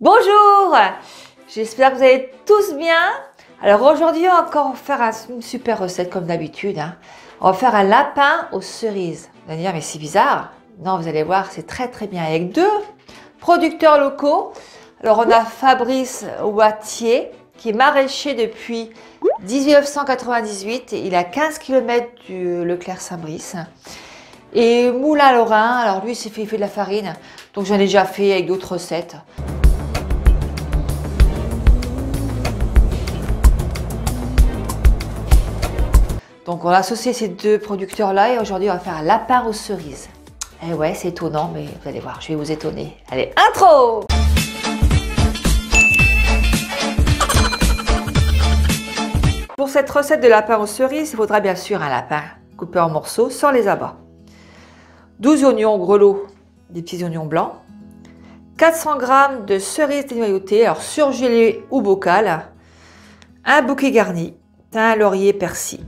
Bonjour, j'espère que vous allez tous bien. Alors aujourd'hui, on va encore faire une super recette comme d'habitude. On va faire un lapin aux cerises. Vous allez dire, mais c'est bizarre. Non, vous allez voir, c'est très bien. Avec deux producteurs locaux. Alors on a Fabrice Wattier, qui est maraîcher depuis 1998. Il est à 15 km du Leclerc-Saint-Brice. Et Moulin Lorrain, alors lui, il fait de la farine. Donc j'en ai déjà fait avec d'autres recettes. Donc on a associé ces deux producteurs-là et aujourd'hui on va faire un lapin aux cerises. Eh ouais, c'est étonnant, mais vous allez voir, je vais vous étonner. Allez, intro! Pour cette recette de lapin aux cerises, il faudra bien sûr un lapin coupé en morceaux sans les abats. 12 oignons grelots, des petits oignons blancs. 400 g de cerises dénoyautées, alors surgelées ou bocal. Un bouquet garni, thym, laurier, persil.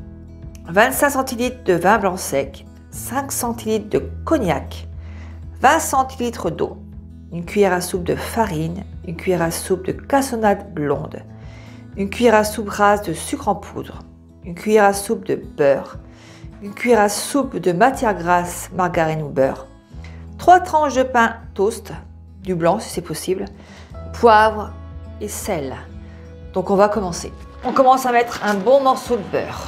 25 centilitres de vin blanc sec, 5 centilitres de cognac, 20 centilitres d'eau, une cuillère à soupe de farine, une cuillère à soupe de cassonade blonde, une cuillère à soupe rase de sucre en poudre, une cuillère à soupe de beurre, une cuillère à soupe de matière grasse, margarine ou beurre, 3 tranches de pain toast, du blanc si c'est possible, poivre et sel. Donc on va commencer. On commence à mettre un bon morceau de beurre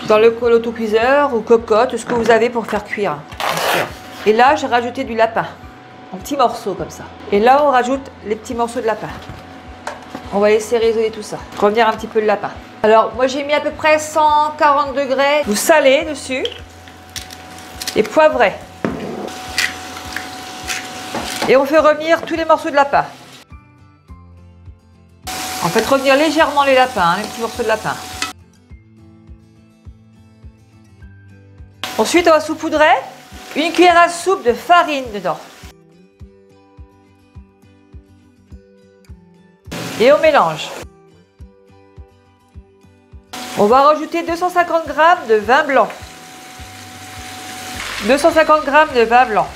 dans le autocuiseur ou cocotte, ce que vous avez pour faire cuire. Et là, j'ai rajouté du lapin, en petits morceaux comme ça. Et là, on rajoute les petits morceaux de lapin. On va laisser résonner tout ça. Revenir un petit peu le lapin. Alors, moi, j'ai mis à peu près 140 degrés. Vous salez dessus et poivrez. Et on fait revenir tous les morceaux de lapin. En fait, revenir légèrement les lapins, les petits morceaux de lapin. Ensuite, on va saupoudrer une cuillère à soupe de farine dedans. Et on mélange. On va rajouter 250 g de vin blanc. 250 g de vin blanc.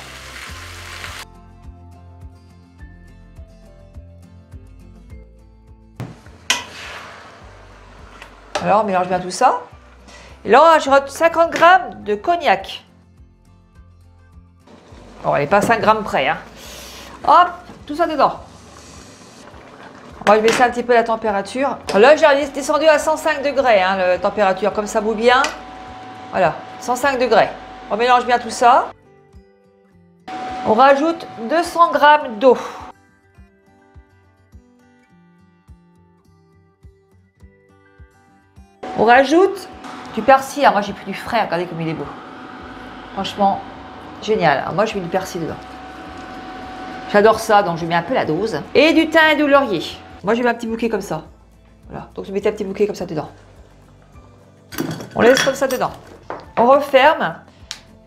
Alors, on mélange bien tout ça. Et là, on rajoute 50 g de cognac. Bon, elle n'est pas 5 g près. Hop, tout ça dedans. On va baisser un petit peu la température. Là, j'ai descendu à 105 degrés, la température, comme ça bout bien. Voilà, 105 degrés. On mélange bien tout ça. On rajoute 200 g d'eau. On rajoute du persil. Alors moi j'ai pris du frais, regardez comme il est beau. Franchement, génial. Alors moi je mets du persil dedans. J'adore ça, donc je mets un peu la dose. Et du thym et du laurier. Moi je mets un petit bouquet comme ça. Voilà, donc je mets un petit bouquet comme ça dedans. On laisse comme ça dedans. On referme.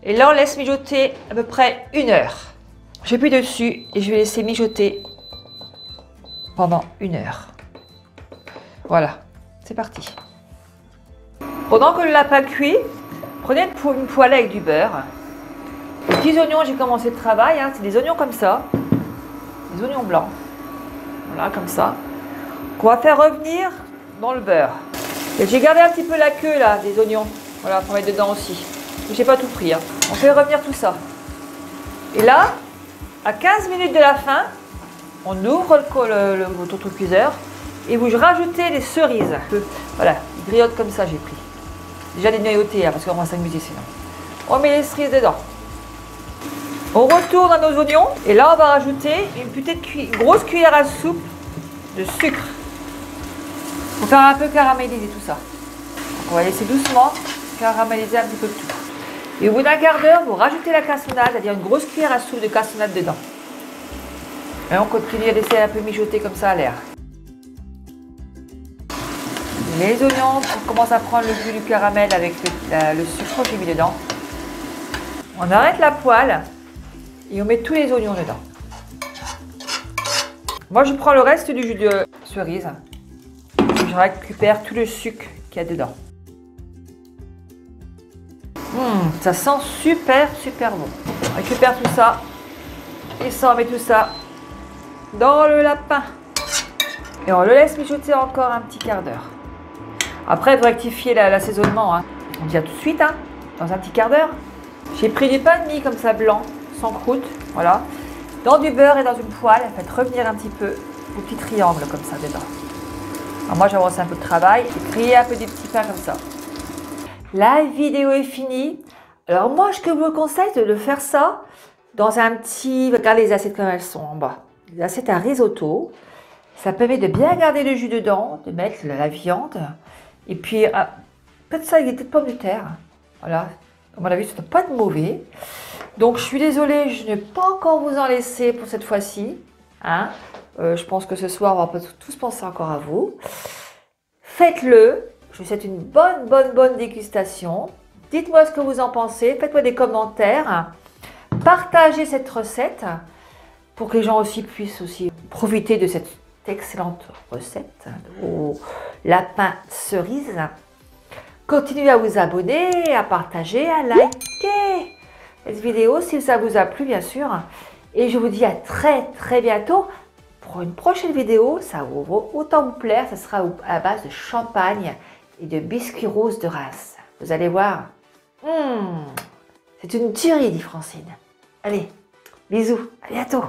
Et là on laisse mijoter à peu près 1 heure. J'appuie dessus et je vais laisser mijoter pendant 1 heure. Voilà, c'est parti. Pendant que le lapin cuit, prenez une poêle avec du beurre. Les petits oignons, j'ai commencé le travail, c'est des oignons comme ça, des oignons blancs, voilà comme ça, qu'on va faire revenir dans le beurre. Et j'ai gardé un petit peu la queue là, des oignons, voilà, pour mettre dedans aussi. J'ai pas tout pris. On fait revenir tout ça. Et là, à 15 minutes de la fin, on ouvre le autocuiseur et vous rajoutez les cerises. Voilà, des griottes comme ça j'ai pris. Déjà des noyautés, parce qu'on va s'amuser sinon. On met les cerises dedans. On retourne à nos oignons. Et là, on va rajouter une grosse cuillère à soupe de sucre. Pour faire un peu caraméliser tout ça. Donc, on va laisser doucement caraméliser un petit peu tout. Et au bout d'un quart d'heure, vous rajoutez la cassonade, c'est-à-dire une grosse cuillère à soupe de cassonade dedans. Et on continue à laisser un peu mijoter comme ça à l'air. Les oignons, on commence à prendre le goût du caramel avec le sucre que j'ai mis dedans. On arrête la poêle et on met tous les oignons dedans. Moi, je prends le reste du jus de cerise. Je récupère tout le sucre qu'il y a dedans. Ça sent super bon. On récupère tout ça et ça, on met tout ça dans le lapin. Et on le laisse mijoter encore un petit quart d'heure. Après, il faut rectifier l'assaisonnement. Hein. On dit à tout de suite, hein, dans un petit quart d'heure. J'ai pris du pain de mie comme ça blanc, sans croûte, voilà. Dans du beurre et dans une poêle, faites revenir un petit peu des petits triangles comme ça dedans. Alors moi, j'avance un peu de travail et griller un peu des petits pains comme ça. La vidéo est finie. Alors moi, je vous conseille de faire ça dans un petit... Regardez les assiettes comme elles sont en bas. Les assiettes à risotto. Ça permet de bien garder le jus dedans, de mettre la viande. Et puis, peut-être ça avec des pommes de terre. Voilà. À mon avis, ça ne doit pas être mauvais. Donc, je suis désolée, je ne vais pas encore vous en laisser pour cette fois-ci. Hein. Je pense que ce soir, on va tous penser encore à vous. Faites-le. Je vous souhaite une bonne dégustation. Dites-moi ce que vous en pensez. Faites-moi des commentaires. Partagez cette recette pour que les gens aussi puissent profiter de cette excellente recette au lapin cerise. Continuez à vous abonner, à partager, à liker cette vidéo si ça vous a plu bien sûr. Et je vous dis à très bientôt pour une prochaine vidéo. Ça va autant vous plaire, ça sera à base de champagne et de biscuits roses de Reims. Vous allez voir, c'est une tuerie, dit Francine. Allez, bisous, à bientôt.